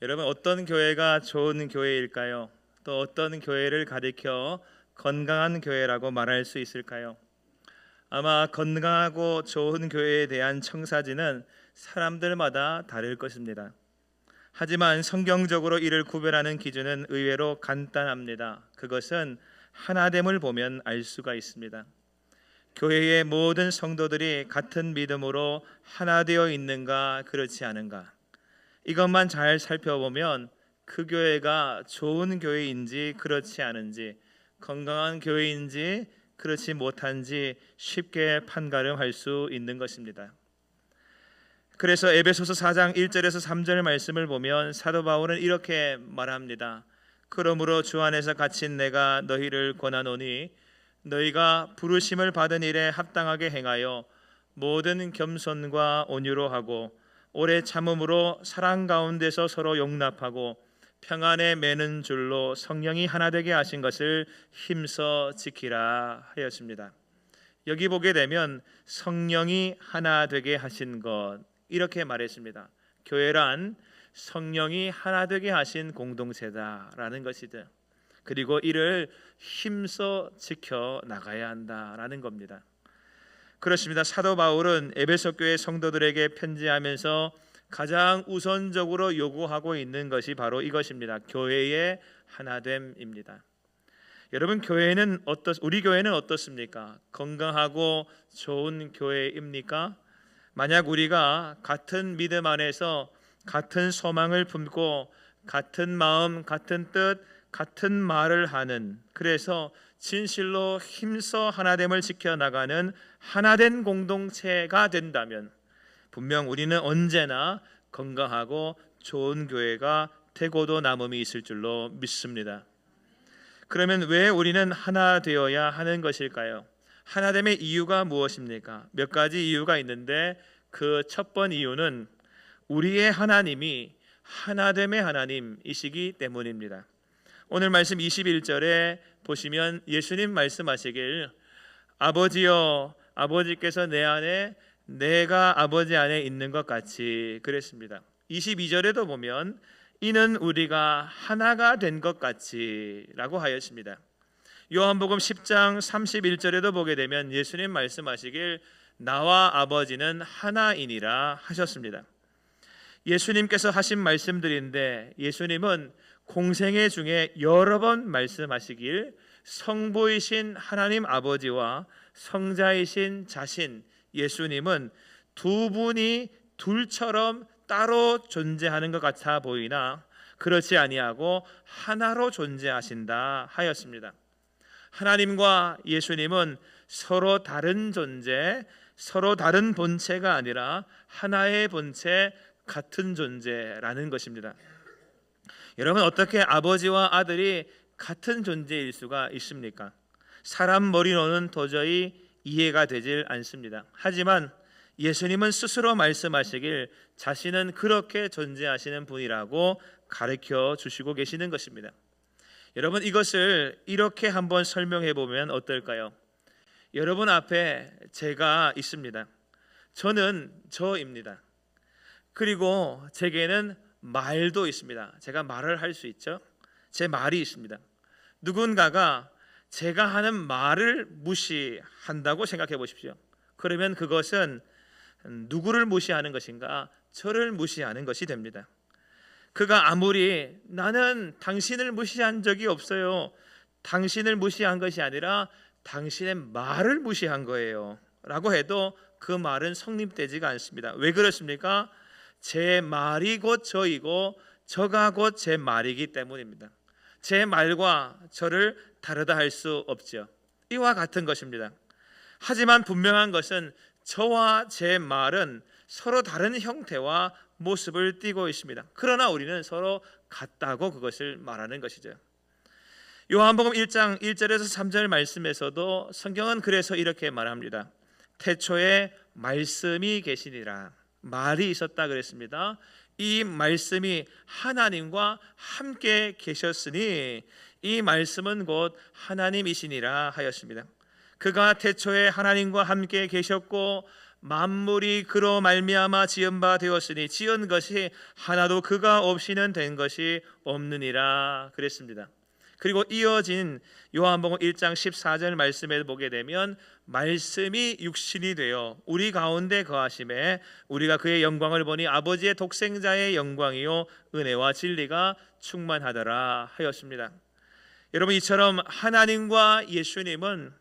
여러분, 어떤 교회가 좋은 교회일까요? 또 어떤 교회를 가리켜 건강한 교회라고 말할 수 있을까요? 아마 건강하고 좋은 교회에 대한 청사진은 사람들마다 다를 것입니다. 하지만 성경적으로 이를 구별하는 기준은 의외로 간단합니다. 그것은 하나됨을 보면 알 수가 있습니다. 교회의 모든 성도들이 같은 믿음으로 하나 되어 있는가, 그렇지 않은가, 이것만 잘 살펴보면 그 교회가 좋은 교회인지 그렇지 않은지, 건강한 교회인지 그렇지 못한지 쉽게 판가름할 수 있는 것입니다. 그래서 에베소서 4장 1절에서 3절 말씀을 보면 사도 바울은 이렇게 말합니다. 그러므로 주 안에서 갇힌 내가 너희를 권하노니 너희가 부르심을 받은 일에 합당하게 행하여 모든 겸손과 온유로 하고 오래 참음으로 사랑 가운데서 서로 용납하고 평안에 매는 줄로 성령이 하나 되게 하신 것을 힘써 지키라 하였습니다. 여기 보게 되면 성령이 하나 되게 하신 것, 이렇게 말했습니다. 교회란 성령이 하나 되게 하신 공동체다라는 것이죠. 그리고 이를 힘써 지켜 나가야 한다라는 겁니다. 그렇습니다. 사도 바울은 에베소 교회 성도들에게 편지하면서 가장 우선적으로 요구하고 있는 것이 바로 이것입니다. 교회의 하나됨입니다. 여러분, 우리 교회는 어떻습니까? 건강하고 좋은 교회입니까? 만약 우리가 같은 믿음 안에서 같은 소망을 품고 같은 마음, 같은 뜻, 같은 말을 하는, 그래서 진실로 힘써 하나됨을 지켜나가는 하나된 공동체가 된다면 분명 우리는 언제나 건강하고 좋은 교회가 되고도 남음이 있을 줄로 믿습니다. 그러면 왜 우리는 하나 되어야 하는 것일까요? 하나됨의 이유가 무엇입니까? 몇 가지 이유가 있는데 그 첫 번째 이유는 우리의 하나님이 하나됨의 하나님이시기 때문입니다. 오늘 말씀 21절에 보시면 예수님 말씀하시길 아버지여, 아버지께서 내 안에 내가 아버지 안에 있는 것 같이 그랬습니다. 22절에도 보면 이는 우리가 하나가 된 것 같이 라고 하였습니다. 요한복음 10장 31절에도 보게 되면 예수님 말씀하시길 나와 아버지는 하나이니라 하셨습니다. 예수님께서 하신 말씀들인데 예수님은 공생애 중에 여러 번 말씀하시길 성부이신 하나님 아버지와 성자이신 자신 예수님은 두 분이 둘처럼 따로 존재하는 것 같아 보이나 그렇지 아니하고 하나로 존재하신다 하였습니다. 하나님과 예수님은 서로 다른 존재, 서로 다른 본체가 아니라 하나의 본체, 같은 존재라는 것입니다. 여러분, 어떻게 아버지와 아들이 같은 존재일 수가 있습니까? 사람 머리로는 도저히 이해가 되질 않습니다. 하지만 예수님은 스스로 말씀하시길 자신은 그렇게 존재하시는 분이라고 가르쳐 주시고 계시는 것입니다. 여러분, 이것을 이렇게 한번 설명해 보면 어떨까요? 여러분 앞에 제가 있습니다. 저는 저입니다. 그리고 제게는 말도 있습니다. 제가 말을 할 수 있죠. 제 말이 있습니다. 누군가가 제가 하는 말을 무시한다고 생각해 보십시오. 그러면 그것은 누구를 무시하는 것인가? 저를 무시하는 것이 됩니다. 그가 아무리 나는 당신을 무시한 적이 없어요, 당신을 무시한 것이 아니라 당신의 말을 무시한 거예요 라고 해도 그 말은 성립되지가 않습니다. 왜 그렇습니까? 제 말이 곧 저이고 저가 곧 제 말이기 때문입니다. 제 말과 저를 다르다 할 수 없죠. 이와 같은 것입니다. 하지만 분명한 것은 저와 제 말은 서로 다른 형태와 모습을 띠고 있습니다. 그러나 우리는 서로 같다고 그것을 말하는 것이죠. 요한복음 1장 1절에서 3절 말씀에서도 성경은 그래서 이렇게 말합니다. 태초에 말씀이 계시니라. 말이 있었다 그랬습니다. 이 말씀이 하나님과 함께 계셨으니 이 말씀은 곧 하나님이시니라 하였습니다. 그가 태초에 하나님과 함께 계셨고 만물이 그로 말미암아 지은 바 되었으니 지은 것이 하나도 그가 없이는 된 것이 없느니라 그랬습니다. 그리고 이어진 요한복음 1장 14절 말씀에 보게 되면 말씀이 육신이 되어 우리 가운데 거하심에 우리가 그의 영광을 보니 아버지의 독생자의 영광이요 은혜와 진리가 충만하더라 하였습니다. 여러분, 이처럼 하나님과 예수님은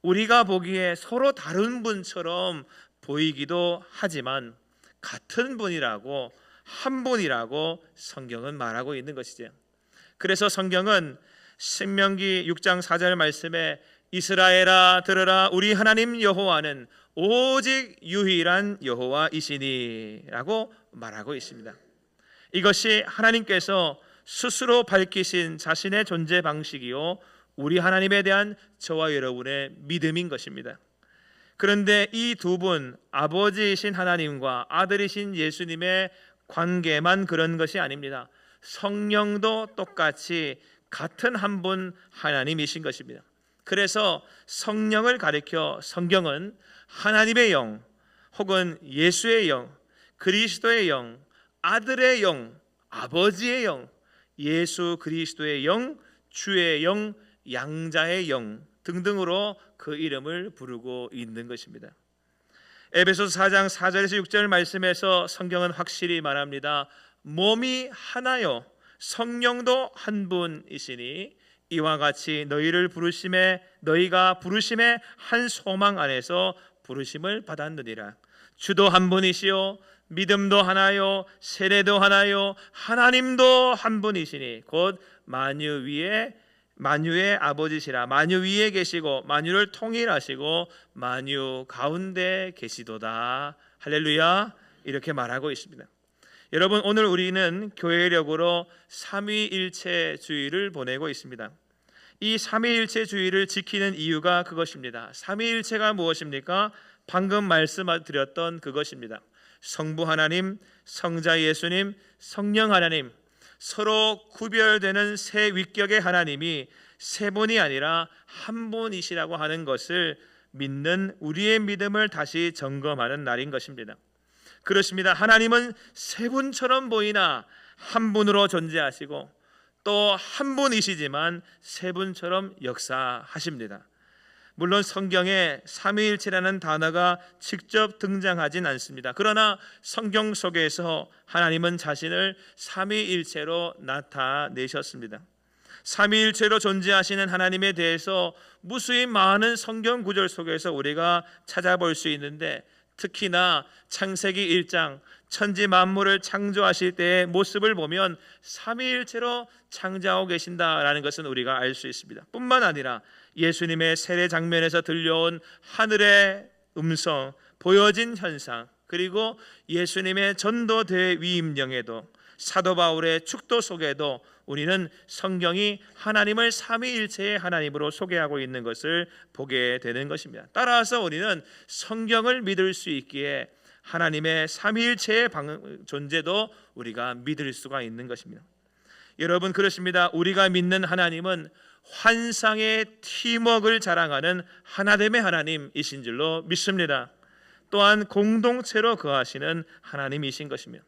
우리가 보기에 서로 다른 분처럼 보이기도 하지만 같은 분이라고, 한 분이라고 성경은 말하고 있는 것이죠. 그래서 성경은 신명기 6장 4절 말씀에 이스라엘아 들으라, 우리 하나님 여호와는 오직 유일한 여호와이시니 라고 말하고 있습니다. 이것이 하나님께서 스스로 밝히신 자신의 존재 방식이요 우리 하나님에 대한 저와 여러분의 믿음인 것입니다. 그런데 이 두 분, 아버지이신 하나님과 아들이신 예수님의 관계만 그런 것이 아닙니다. 성령도 똑같이 같은 한 분 하나님이신 것입니다. 그래서 성령을 가리켜 성경은 하나님의 영, 혹은 예수의 영, 그리스도의 영, 아들의 영, 아버지의 영, 예수 그리스도의 영, 주의 영, 양자의 영 등등으로 그 이름을 부르고 있는 것입니다. 에베소서 4장 4절에서 6절 말씀에서 성경은 확실히 말합니다. 몸이 하나요 성령도 한 분이시니 이와 같이 너희가 부르심의 한 소망 안에서 부르심을 받았느니라. 주도 한 분이시요 믿음도 하나요 세례도 하나요 하나님도 한 분이시니 곧 만유의 아버지시라. 만유 위에 계시고 만유를 통일하시고 만유 가운데 계시도다. 할렐루야. 이렇게 말하고 있습니다. 여러분, 오늘 우리는 교회력으로 삼위일체주의를 보내고 있습니다. 이 삼위일체주의를 지키는 이유가 그것입니다. 삼위일체가 무엇입니까? 방금 말씀드렸던 그것입니다. 성부 하나님, 성자 예수님, 성령 하나님, 서로 구별되는 세 위격의 하나님이 세 분이 아니라 한 분이시라고 하는 것을 믿는 우리의 믿음을 다시 점검하는 날인 것입니다. 그렇습니다. 하나님은 세 분처럼 보이나 한 분으로 존재하시고 또 한 분이시지만 세 분처럼 역사하십니다. 물론 성경에 삼위일체라는 단어가 직접 등장하진 않습니다. 그러나 성경 속에서 하나님은 자신을 삼위일체로 나타내셨습니다. 삼위일체로 존재하시는 하나님에 대해서 무수히 많은 성경 구절 속에서 우리가 찾아볼 수 있는데, 특히나 창세기 1장 천지 만물을 창조하실 때의 모습을 보면 삼위일체로 창조하고 계신다라는 것은 우리가 알 수 있습니다. 뿐만 아니라 예수님의 세례 장면에서 들려온 하늘의 음성, 보여진 현상, 그리고 예수님의 전도대 위임령에도 사도 바울의 축도 속에도 우리는 성경이 하나님을 삼위일체의 하나님으로 소개하고 있는 것을 보게 되는 것입니다. 따라서 우리는 성경을 믿을 수 있기에 하나님의 삼위일체의 존재도 우리가 믿을 수가 있는 것입니다. 여러분, 그렇습니다. 우리가 믿는 하나님은 환상의 팀워크를 자랑하는 하나됨의 하나님이신 줄로 믿습니다. 또한 공동체로 거하시는 하나님이신 것이며,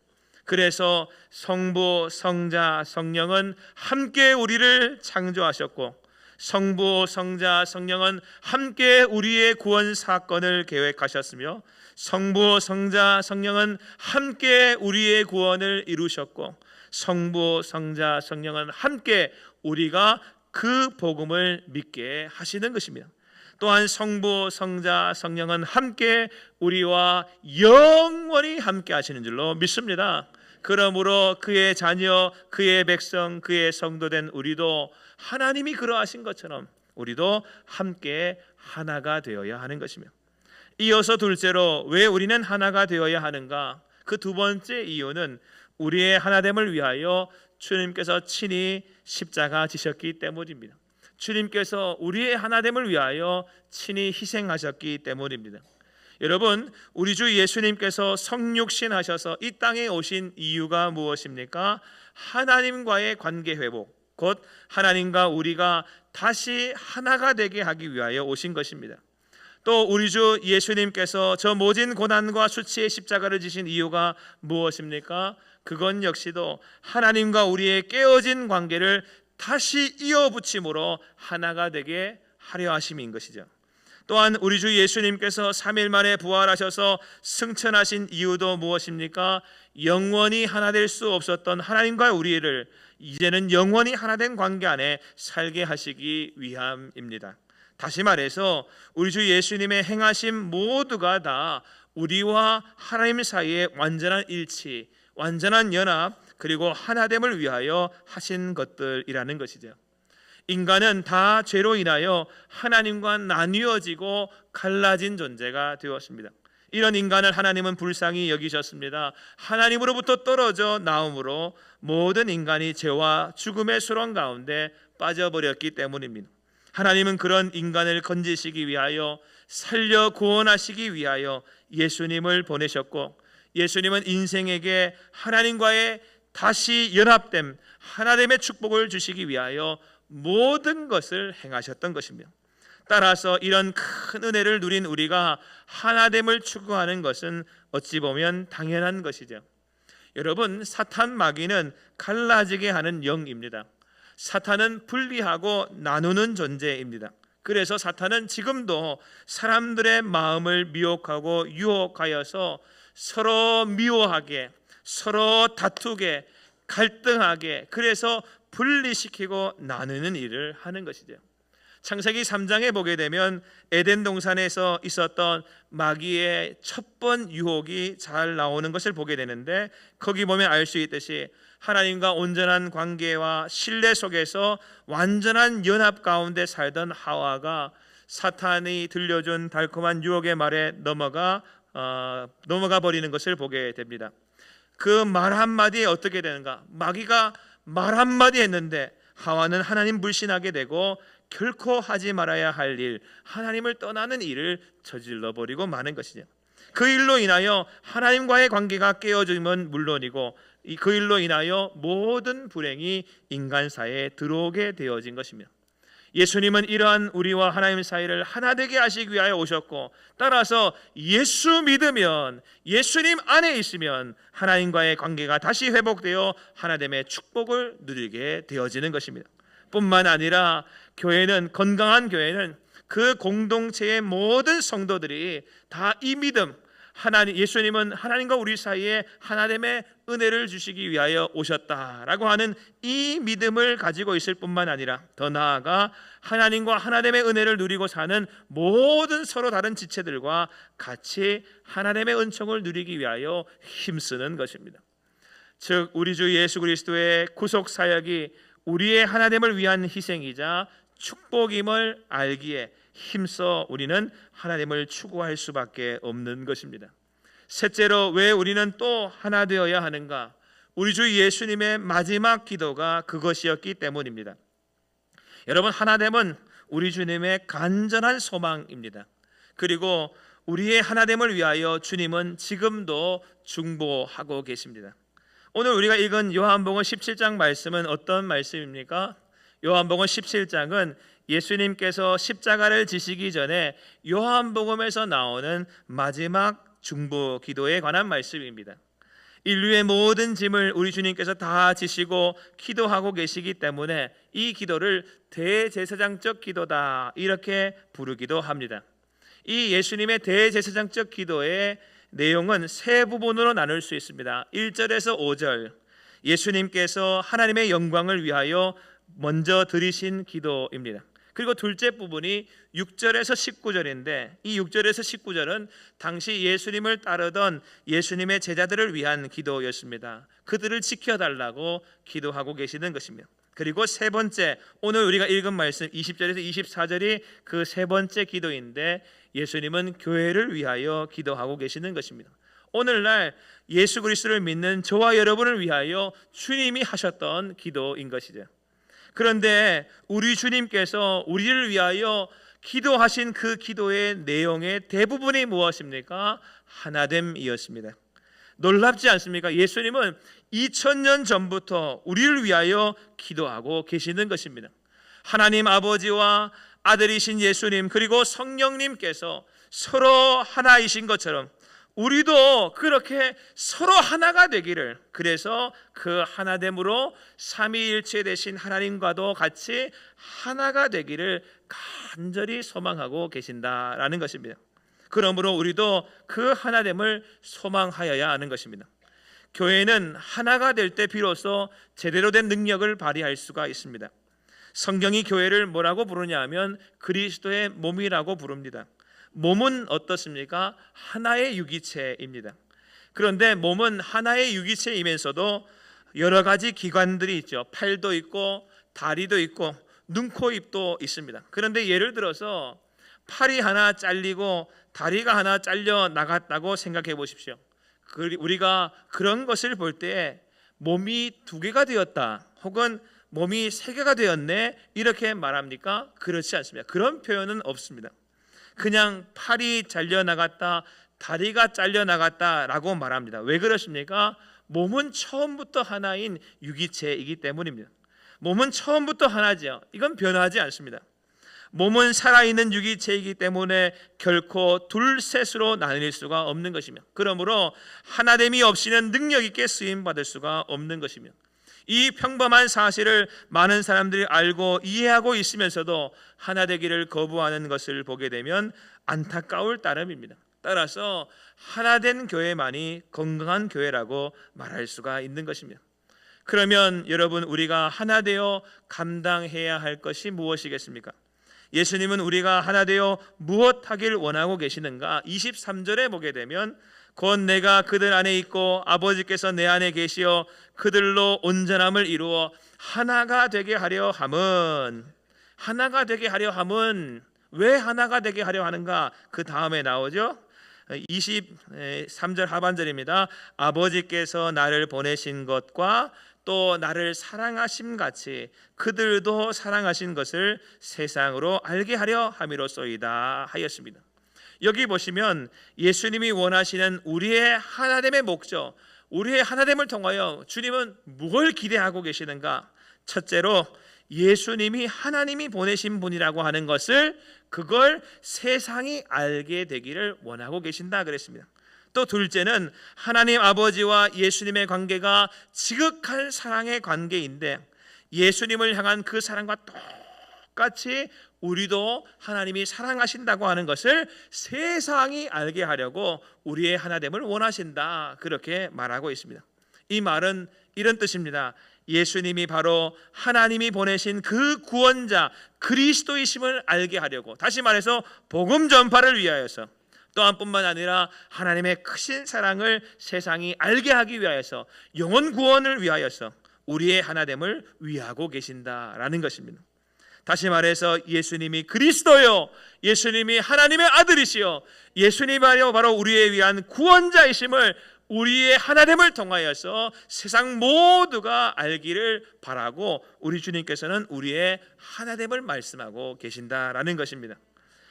그래서 성부, 성자, 성령은 함께 우리를 창조하셨고, 성부, 성자, 성령은 함께 우리의 구원 사건을 계획하셨으며, 성부, 성자, 성령은 함께 우리의 구원을 이루셨고, 성부, 성자, 성령은 함께 우리가 그 복음을 믿게 하시는 것입니다. 또한 성부, 성자, 성령은 함께 우리와 영원히 함께 하시는 줄로 믿습니다. 그러므로 그의 자녀, 그의 백성, 그의 성도된 우리도 하나님이 그러하신 것처럼 우리도 함께 하나가 되어야 하는 것이며, 이어서 둘째로 왜 우리는 하나가 되어야 하는가? 그 두 번째 이유는 우리의 하나됨을 위하여 주님께서 친히 십자가 지셨기 때문입니다. 주님께서 우리의 하나됨을 위하여 친히 희생하셨기 때문입니다. 여러분, 우리 주 예수님께서 성육신 하셔서 이 땅에 오신 이유가 무엇입니까? 하나님과의 관계 회복, 곧 하나님과 우리가 다시 하나가 되게 하기 위하여 오신 것입니다. 또 우리 주 예수님께서 저 모진 고난과 수치의 십자가를 지신 이유가 무엇입니까? 그건 역시도 하나님과 우리의 깨어진 관계를 다시 이어붙임으로 하나가 되게 하려 하심인 것이죠. 또한 우리 주 예수님께서 3일 만에 부활하셔서 승천하신 이유도 무엇입니까? 영원히 하나 될 수 없었던 하나님과 우리를 이제는 영원히 하나 된 관계 안에 살게 하시기 위함입니다. 다시 말해서 우리 주 예수님의 행하심 모두가 다 우리와 하나님 사이의 완전한 일치, 완전한 연합, 그리고 하나됨을 위하여 하신 것들이라는 것이죠. 인간은 다 죄로 인하여 하나님과 나뉘어지고 갈라진 존재가 되었습니다. 이런 인간을 하나님은 불쌍히 여기셨습니다. 하나님으로부터 떨어져 나옴으로 모든 인간이 죄와 죽음의 수렁 가운데 빠져버렸기 때문입니다. 하나님은 그런 인간을 건지시기 위하여, 살려 구원하시기 위하여 예수님을 보내셨고, 예수님은 인생에게 하나님과의 다시 연합됨, 하나됨의 축복을 주시기 위하여 모든 것을 행하셨던 것입니다. 따라서 이런 큰 은혜를 누린 우리가 하나됨을 추구하는 것은 어찌 보면 당연한 것이죠. 여러분, 사탄 마귀는 갈라지게 하는 영입니다. 사탄은 분리하고 나누는 존재입니다. 그래서 사탄은 지금도 사람들의 마음을 미혹하고 유혹하여서 서로 미워하게, 서로 다투게, 갈등하게, 그래서 분리시키고 나누는 일을 하는 것이죠. 창세기 3장에 보게 되면 에덴 동산에서 있었던 마귀의 첫 번 유혹이 잘 나오는 것을 보게 되는데, 거기 보면 알 수 있듯이 하나님과 온전한 관계와 신뢰 속에서 완전한 연합 가운데 살던 하와가 사탄이 들려준 달콤한 유혹의 말에 넘어가 버리는 것을 보게 됩니다. 그 말 한마디에 어떻게 되는가? 마귀가 말 한마디 했는데 하와는 하나님 불신하게 되고 결코 하지 말아야 할 일, 하나님을 떠나는 일을 저질러 버리고 마는 것이죠. 그 일로 인하여 하나님과의 관계가 깨어짐은 물론이고, 그 일로 인하여 모든 불행이 인간사에 들어오게 되어진 것입니다. 예수님은 이러한 우리와 하나님 사이를 하나 되게 하시기 위하여 오셨고, 따라서 예수 믿으면, 예수님 안에 있으면 하나님과의 관계가 다시 회복되어 하나됨의 축복을 누리게 되어지는 것입니다. 뿐만 아니라 교회는, 건강한 교회는 그 공동체의 모든 성도들이 다 이 믿음, 예수님은 하나님과 우리 사이에 하나됨의 은혜를 주시기 위하여 오셨다라고 하는 이 믿음을 가지고 있을 뿐만 아니라, 더 나아가 하나님과 하나됨의 은혜를 누리고 사는 모든 서로 다른 지체들과 같이 하나됨의 은총을 누리기 위하여 힘쓰는 것입니다. 즉, 우리 주 예수 그리스도의 구속 사역이 우리의 하나됨을 위한 희생이자 축복임을 알기에 힘써 우리는 하나님을 추구할 수밖에 없는 것입니다. 셋째로, 왜 우리는 또 하나 되어야 하는가? 우리 주 예수님의 마지막 기도가 그것이었기 때문입니다. 여러분, 하나됨은 우리 주님의 간절한 소망입니다. 그리고 우리의 하나됨을 위하여 주님은 지금도 중보하고 계십니다. 오늘 우리가 읽은 요한복음 17장 말씀은 어떤 말씀입니까? 요한복음 17장은 예수님께서 십자가를 지시기 전에 요한복음에서 나오는 마지막 중보 기도에 관한 말씀입니다. 인류의 모든 짐을 우리 주님께서 다 지시고 기도하고 계시기 때문에 이 기도를 대제사장적 기도다, 이렇게 부르기도 합니다. 이 예수님의 대제사장적 기도의 내용은 세 부분으로 나눌 수 있습니다. 1절에서 5절, 예수님께서 하나님의 영광을 위하여 먼저 드리신 기도입니다. 그리고 둘째 부분이 6절에서 19절인데, 이 6절에서 19절은 당시 예수님을 따르던 예수님의 제자들을 위한 기도였습니다. 그들을 지켜달라고 기도하고 계시는 것입니다. 그리고 세 번째, 오늘 우리가 읽은 말씀 20절에서 24절이 그 세 번째 기도인데, 예수님은 교회를 위하여 기도하고 계시는 것입니다. 오늘날 예수 그리스도를 믿는 저와 여러분을 위하여 주님이 하셨던 기도인 것이죠. 그런데 우리 주님께서 우리를 위하여 기도하신 그 기도의 내용의 대부분이 무엇입니까? 하나됨이었습니다. 놀랍지 않습니까? 예수님은 2000년 전부터 우리를 위하여 기도하고 계시는 것입니다. 하나님 아버지와 아들이신 예수님 그리고 성령님께서 서로 하나이신 것처럼 우리도 그렇게 서로 하나가 되기를, 그래서 그 하나됨으로 삼위일체 되신 하나님과도 같이 하나가 되기를 간절히 소망하고 계신다라는 것입니다. 그러므로 우리도 그 하나됨을 소망하여야 하는 것입니다. 교회는 하나가 될 때 비로소 제대로 된 능력을 발휘할 수가 있습니다. 성경이 교회를 뭐라고 부르냐 하면 그리스도의 몸이라고 부릅니다. 몸은 어떻습니까? 하나의 유기체입니다. 그런데 몸은 하나의 유기체이면서도 여러 가지 기관들이 있죠. 팔도 있고 다리도 있고 눈, 코, 입도 있습니다. 그런데 예를 들어서 팔이 하나 잘리고 다리가 하나 잘려 나갔다고 생각해 보십시오. 우리가 그런 것을 볼 때 몸이 두 개가 되었다 혹은 몸이 세 개가 되었네 이렇게 말합니까? 그렇지 않습니다. 그런 표현은 없습니다. 그냥 팔이 잘려나갔다, 다리가 잘려나갔다라고 말합니다. 왜 그렇습니까? 몸은 처음부터 하나인 유기체이기 때문입니다. 몸은 처음부터 하나죠. 이건 변하지 않습니다. 몸은 살아있는 유기체이기 때문에 결코 둘, 셋으로 나뉠 수가 없는 것이며, 그러므로 하나됨이 없이는 능력 있게 쓰임받을 수가 없는 것이며, 이 평범한 사실을 많은 사람들이 알고 이해하고 있으면서도 하나 되기를 거부하는 것을 보게 되면 안타까울 따름입니다. 따라서 하나된 교회만이 건강한 교회라고 말할 수가 있는 것입니다. 그러면 여러분, 우리가 하나 되어 감당해야 할 것이 무엇이겠습니까? 예수님은 우리가 하나 되어 무엇 하길 원하고 계시는가? 23절에 보게 되면 곧 내가 그들 안에 있고 아버지께서 내 안에 계시어 그들로 온전함을 이루어 하나가 되게 하려 함은, 하나가 되게 하려 함은, 왜 하나가 되게 하려 하는가? 그 다음에 나오죠. 23절 하반절입니다. 아버지께서 나를 보내신 것과 또 나를 사랑하심 같이 그들도 사랑하신 것을 세상으로 알게 하려 함이로소이다 하였습니다. 여기 보시면 예수님이 원하시는 우리의 하나됨의 목적, 우리의 하나됨을 통하여 주님은 무엇을 기대하고 계시는가? 첫째로 예수님이 하나님이 보내신 분이라고 하는 것을, 그걸 세상이 알게 되기를 원하고 계신다 그랬습니다. 또 둘째는 하나님 아버지와 예수님의 관계가 지극한 사랑의 관계인데 예수님을 향한 그 사랑과 똑같이 우리도 하나님이 사랑하신다고 하는 것을 세상이 알게 하려고 우리의 하나됨을 원하신다, 그렇게 말하고 있습니다. 이 말은 이런 뜻입니다. 예수님이 바로 하나님이 보내신 그 구원자 그리스도이심을 알게 하려고, 다시 말해서 복음 전파를 위하여서, 또한 뿐만 아니라 하나님의 크신 사랑을 세상이 알게 하기 위하여서, 영혼 구원을 위하여서 우리의 하나됨을 위하고 계신다라는 것입니다. 다시 말해서 예수님이 그리스도요, 예수님이 하나님의 아들이시요, 예수님이 바로 우리에 위한 구원자이심을 우리의 하나됨을 통하여서 세상 모두가 알기를 바라고 우리 주님께서는 우리의 하나됨을 말씀하고 계신다라는 것입니다.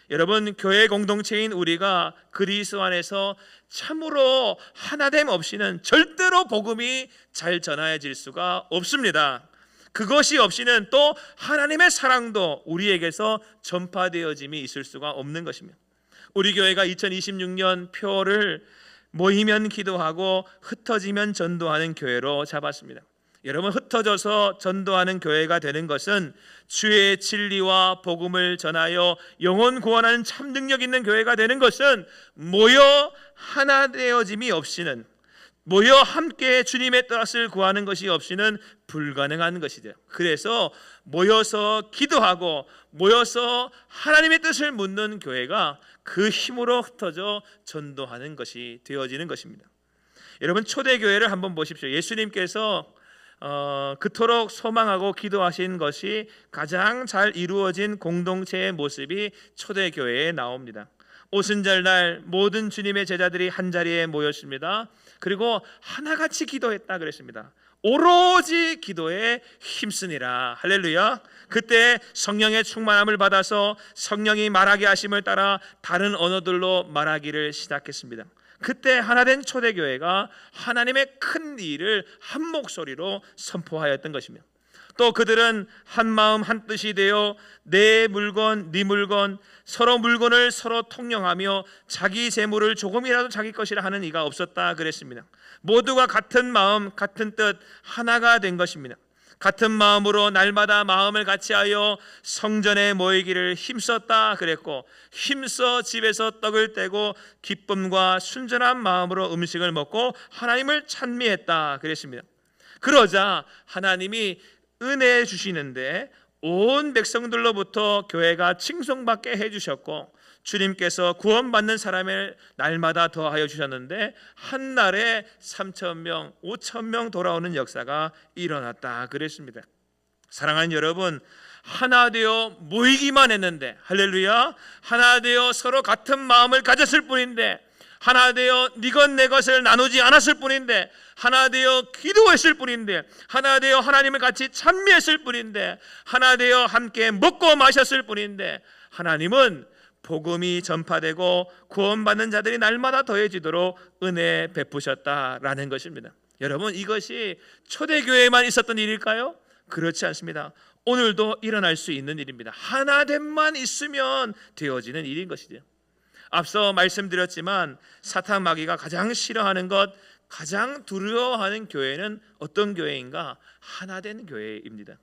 여러분, 교회 공동체인 우리가 그리스도 안에서 참으로 하나됨 없이는 절대로 복음이 잘 전해질 수가 없습니다. 그것이 없이는 또 하나님의 사랑도 우리에게서 전파되어짐이 있을 수가 없는 것입니다. 우리 교회가 2026년 표를 모이면 기도하고 흩어지면 전도하는 교회로 잡았습니다. 여러분, 흩어져서 전도하는 교회가 되는 것은 주의 진리와 복음을 전하여 영혼 구원하는 참 능력 있는 교회가 되는 것은 모여 하나 되어짐이 없이는, 모여 함께 주님의 뜻을 구하는 것이 없이는 불가능한 것이죠. 그래서 모여서 기도하고 모여서 하나님의 뜻을 묻는 교회가 그 힘으로 흩어져 전도하는 것이 되어지는 것입니다. 여러분, 초대교회를 한번 보십시오. 예수님께서 그토록 소망하고 기도하신 것이 가장 잘 이루어진 공동체의 모습이 초대교회에 나옵니다. 오순절날 모든 주님의 제자들이 한자리에 모였습니다. 그리고 하나같이 기도했다 그랬습니다. 오로지 기도에 힘쓰니라. 할렐루야. 그때 성령의 충만함을 받아서 성령이 말하게 하심을 따라 다른 언어들로 말하기를 시작했습니다. 그때 하나된 초대교회가 하나님의 큰 일을 한 목소리로 선포하였던 것이며, 또 그들은 한 마음 한 뜻이 되어 내 물건 네 물건 서로 물건을 서로 통용하며 자기 재물을 조금이라도 자기 것이라 하는 이가 없었다 그랬습니다. 모두가 같은 마음 같은 뜻 하나가 된 것입니다. 같은 마음으로 날마다 마음을 같이하여 성전에 모이기를 힘썼다 그랬고, 힘써 집에서 떡을 떼고 기쁨과 순전한 마음으로 음식을 먹고 하나님을 찬미했다 그랬습니다. 그러자 하나님이 은혜 주시는데 온 백성들로부터 교회가 칭송받게 해주셨고, 주님께서 구원받는 사람을 날마다 더하여 주셨는데 한 날에 3,000명, 5,000명 돌아오는 역사가 일어났다 그랬습니다. 사랑하는 여러분, 하나 되어 모이기만 했는데, 할렐루야, 하나 되어 서로 같은 마음을 가졌을 뿐인데, 하나 되어 네 것 내 것을 나누지 않았을 뿐인데, 하나 되어 기도했을 뿐인데, 하나 되어 하나님을 같이 찬미했을 뿐인데, 하나 되어 함께 먹고 마셨을 뿐인데, 하나님은 복음이 전파되고 구원받는 자들이 날마다 더해지도록 은혜 베푸셨다라는 것입니다. 여러분, 이것이 초대교회에만 있었던 일일까요? 그렇지 않습니다. 오늘도 일어날 수 있는 일입니다. 하나됨만 있으면 되어지는 일인 것이죠. 앞서 말씀드렸지만 사탄 마귀가 가장 싫어하는 것, 가장 두려워하는 교회는 어떤 교회인가? 하나된 교회입니다.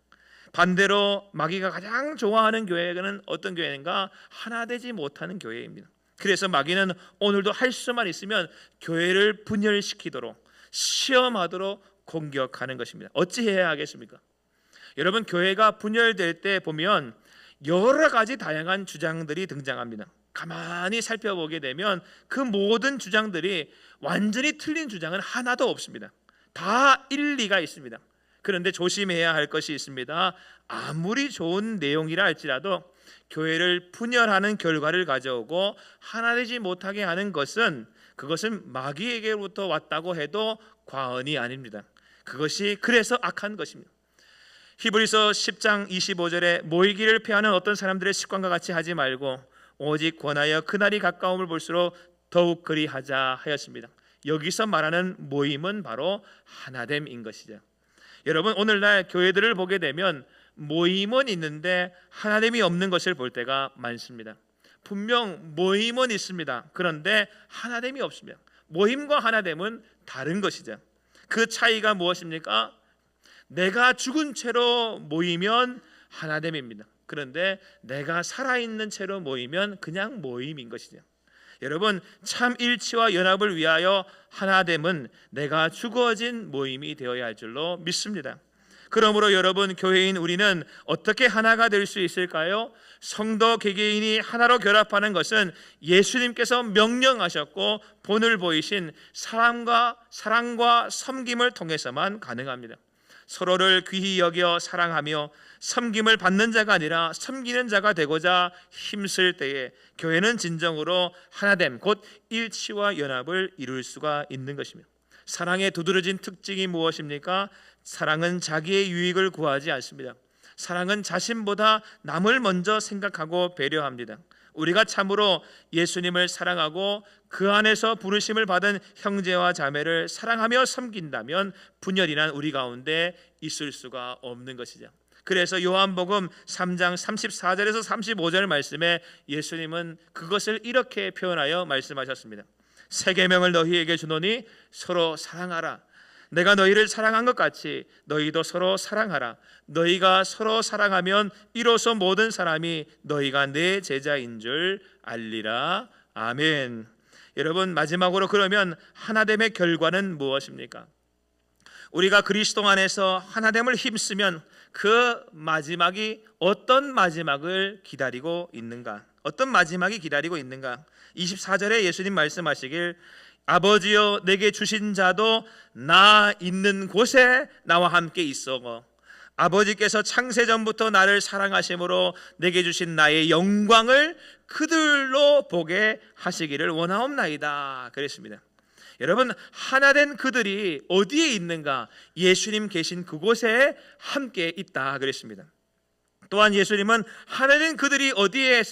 반대로 마귀가 가장 좋아하는 교회는 어떤 교회인가? 하나되지 못하는 교회입니다. 그래서 마귀는 오늘도 할 수만 있으면 교회를 분열시키도록, 시험하도록 공격하는 것입니다. 어찌해야 하겠습니까? 여러분, 교회가 분열될 때 보면 여러 가지 다양한 주장들이 등장합니다. 가만히 살펴보게 되면 그 모든 주장들이 완전히 틀린 주장은 하나도 없습니다. 다 일리가 있습니다. 그런데 조심해야 할 것이 있습니다. 아무리 좋은 내용이라 할지라도 교회를 분열하는 결과를 가져오고 하나 되지 못하게 하는 것은, 그것은 마귀에게로부터 왔다고 해도 과언이 아닙니다. 그것이 그래서 악한 것입니다. 히브리서 10장 25절에 모이기를 피하는 어떤 사람들의 습관과 같이 하지 말고 오직 권하여 그날이 가까움을 볼수록 더욱 그리하자 하였습니다. 여기서 말하는 모임은 바로 하나됨인 것이죠. 여러분, 오늘날 교회들을 보게 되면 모임은 있는데 하나됨이 없는 것을 볼 때가 많습니다. 분명 모임은 있습니다. 그런데 하나됨이 없습니다. 모임과 하나됨은 다른 것이죠. 그 차이가 무엇입니까? 내가 죽은 채로 모이면 하나됨입니다. 그런데 내가 살아있는 채로 모이면 그냥 모임인 것이죠. 여러분, 참 일치와 연합을 위하여 하나됨은 내가 죽어진 모임이 되어야 할 줄로 믿습니다. 그러므로 여러분, 교회인 우리는 어떻게 하나가 될 수 있을까요? 성도 개개인이 하나로 결합하는 것은 예수님께서 명령하셨고 본을 보이신 사랑과 섬김을 통해서만 가능합니다. 서로를 귀히 여겨 사랑하며 섬김을 받는 자가 아니라 섬기는 자가 되고자 힘쓸 때에 교회는 진정으로 하나됨, 곧 일치와 연합을 이룰 수가 있는 것입니다. 사랑의 두드러진 특징이 무엇입니까? 사랑은 자기의 유익을 구하지 않습니다. 사랑은 자신보다 남을 먼저 생각하고 배려합니다. 우리가 참으로 예수님을 사랑하고 그 안에서 부르심을 받은 형제와 자매를 사랑하며 섬긴다면 분열이 난 우리 가운데 있을 수가 없는 것이죠. 그래서 요한복음 3장 34절에서 35절 말씀에 예수님은 그것을 이렇게 표현하여 말씀하셨습니다. 새 계명을 너희에게 주노니 서로 사랑하라. 내가 너희를 사랑한 것 같이 너희도 서로 사랑하라. 너희가 서로 사랑하면 이로써 모든 사람이 너희가 내 제자인 줄 알리라. 아멘. 여러분, 마지막으로 그러면 하나됨의 결과는 무엇입니까? 우리가 그리스도 안에서 하나됨을 힘쓰면 그 마지막이 어떤 마지막을 기다리고 있는가? 어떤 마지막이 기다리고 있는가? 24절에 예수님 말씀하시길 아버지여 내게 주신 자도 나 있는 곳에 나와 함께 있어. 아버지께서 창세전부터 나를 사랑하심으로 내게 주신 나의 영광을 그들로 보게 하시기를 원하옵나이다 그랬습니다. 여러분, 하나된 그들이 어디에 있는가? 예수님 계신 그곳에 함께 있다 그랬습니다. 또한 예수님은 하나된 그들이 어디에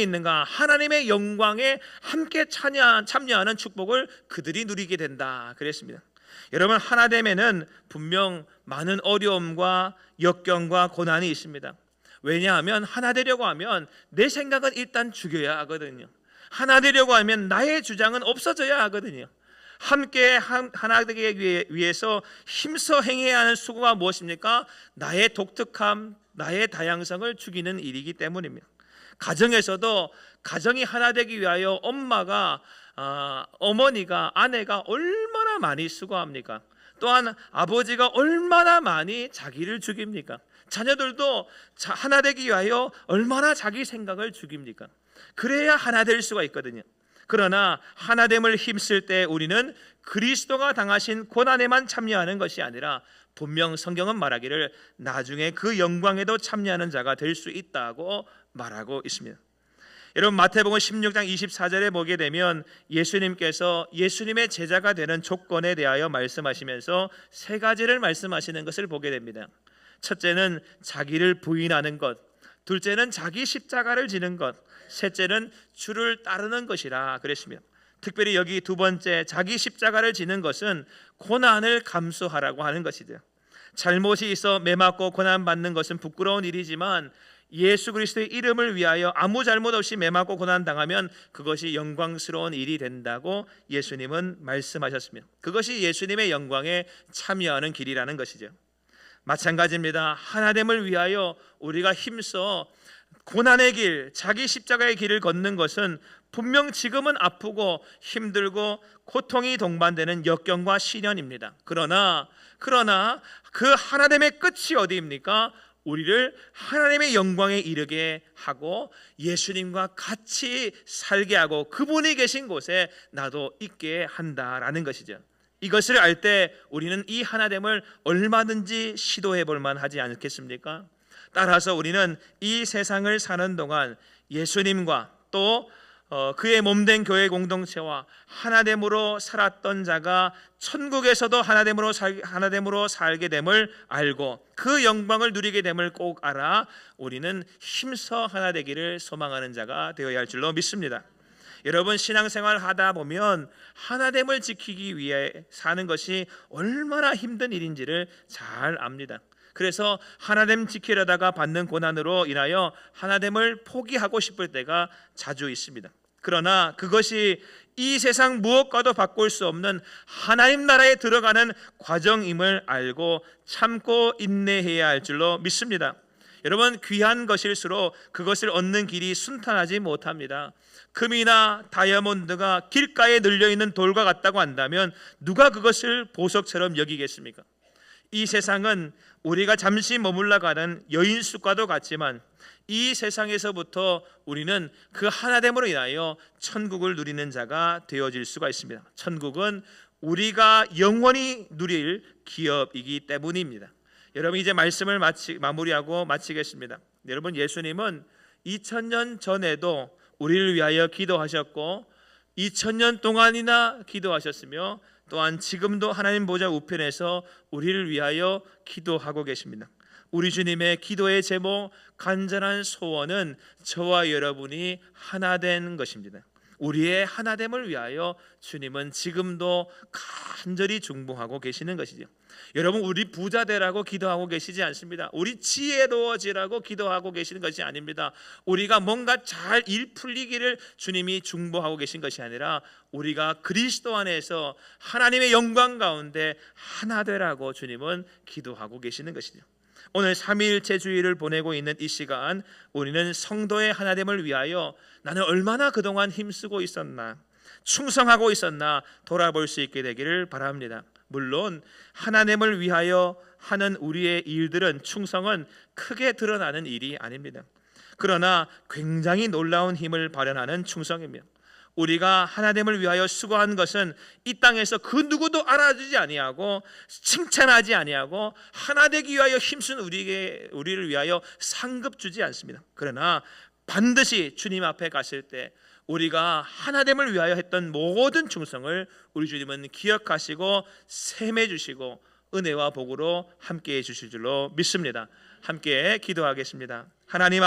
있는가? 하나님의 영광에 함께 참여하는 축복을 그들이 누리게 된다 그랬습니다. 여러분, 하나됨에는 분명 많은 어려움과 역경과 고난이 있습니다. 왜냐하면 하나 되려고 하면 내 생각은 일단 죽여야 하거든요. 하나 되려고 하면 나의 주장은 없어져야 하거든요. 함께 하나 되기 위해서 힘써 행해야 하는 수고가 무엇입니까? 나의 독특함, 나의 다양성을 죽이는 일이기 때문입니다. 가정에서도 가정이 하나 되기 위하여 어머니가, 아내가 얼마나 많이 수고합니까? 또한 아버지가 얼마나 많이 자기를 죽입니까? 자녀들도 하나 되기 위하여 얼마나 자기 생각을 죽입니까? 그래야 하나 될 수가 있거든요. 그러나 하나됨을 힘쓸 때 우리는 그리스도가 당하신 고난에만 참여하는 것이 아니라 분명 성경은 말하기를 나중에 그 영광에도 참여하는 자가 될 수 있다고 말하고 있습니다. 여러분, 마태복음 16장 24절에 보게 되면 예수님께서 예수님의 제자가 되는 조건에 대하여 말씀하시면서 세 가지를 말씀하시는 것을 보게 됩니다. 첫째는 자기를 부인하는 것, 둘째는 자기 십자가를 지는 것, 셋째는 주를 따르는 것이라 그랬습니다. 특별히 여기 두 번째 자기 십자가를 지는 것은 고난을 감수하라고 하는 것이죠. 잘못이 있어 매맞고 고난받는 것은 부끄러운 일이지만 예수 그리스도의 이름을 위하여 아무 잘못 없이 매맞고 고난당하면 그것이 영광스러운 일이 된다고 예수님은 말씀하셨습니다. 그것이 예수님의 영광에 참여하는 길이라는 것이죠. 마찬가지입니다. 하나됨을 위하여 우리가 힘써 고난의 길, 자기 십자가의 길을 걷는 것은 분명 지금은 아프고 힘들고 고통이 동반되는 역경과 시련입니다. 그러나 그 하나됨의 끝이 어디입니까? 우리를 하나님의 영광에 이르게 하고 예수님과 같이 살게 하고 그분이 계신 곳에 나도 있게 한다라는 것이죠. 이것을 알 때 우리는 이 하나됨을 얼마든지 시도해 볼 만하지 않겠습니까? 따라서 우리는 이 세상을 사는 동안 예수님과 또 그의 몸된 교회 공동체와 하나됨으로 살았던 자가 천국에서도 하나됨으로 살게 됨을 알고 그 영광을 누리게 됨을 꼭 알아 우리는 힘써 하나 되기를 소망하는 자가 되어야 할 줄로 믿습니다. 여러분, 신앙생활 하다 보면 하나됨을 지키기 위해 사는 것이 얼마나 힘든 일인지를 잘 압니다. 그래서 하나됨 지키려다가 받는 고난으로 인하여 하나됨을 포기하고 싶을 때가 자주 있습니다. 그러나 그것이 이 세상 무엇과도 바꿀 수 없는 하나님 나라에 들어가는 과정임을 알고 참고 인내해야 할 줄로 믿습니다. 여러분, 귀한 것일수록 그것을 얻는 길이 순탄하지 못합니다. 금이나 다이아몬드가 길가에 널려있는 돌과 같다고 한다면 누가 그것을 보석처럼 여기겠습니까? 이 세상은 우리가 잠시 머물러 가는 여인숙과도 같지만 이 세상에서부터 우리는 그 하나됨으로 인하여 천국을 누리는 자가 되어질 수가 있습니다. 천국은 우리가 영원히 누릴 기업이기 때문입니다. 여러분, 이제 말씀을 마무리하고 마치겠습니다. 여러분, 예수님은 2000년 전에도 우리를 위하여 기도하셨고 2000년 동안이나 기도하셨으며 또한 지금도 하나님 보좌 우편에서 우리를 위하여 기도하고 계십니다. 우리 주님의 기도의 제목, 간절한 소원은 저와 여러분이 하나 된 것입니다. 우리의 하나됨을 위하여 주님은 지금도 간절히 중보하고 계시는 것이죠. 여러분, 우리 부자 되라고 기도하고 계시지 않습니다. 우리 지혜로워지라고 기도하고 계시는 것이 아닙니다. 우리가 뭔가 잘 일 풀리기를 주님이 중보하고 계신 것이 아니라 우리가 그리스도 안에서 하나님의 영광 가운데 하나 되라고 주님은 기도하고 계시는 것이죠. 오늘 3일째 주일을 보내고 있는 이 시간, 우리는 성도의 하나됨을 위하여 나는 얼마나 그동안 힘쓰고 있었나, 충성하고 있었나 돌아볼 수 있게 되기를 바랍니다. 물론 하나됨을 위하여 하는 우리의 일들은, 충성은 크게 드러나는 일이 아닙니다. 그러나 굉장히 놀라운 힘을 발현하는 충성입니다. 우리가 하나됨을 위하여 수고한 것은 이 땅에서 그 누구도 알아주지 아니하고 칭찬하지 아니하고 하나 되기 위하여 힘쓴 우리를 위하여 상급 주지 않습니다. 그러나 반드시 주님 앞에 갔을 때 우리가 하나됨을 위하여 했던 모든 충성을 우리 주님은 기억하시고 셈해 주시고 은혜와 복으로 함께해 주실 줄로 믿습니다. 함께 기도하겠습니다. 하나님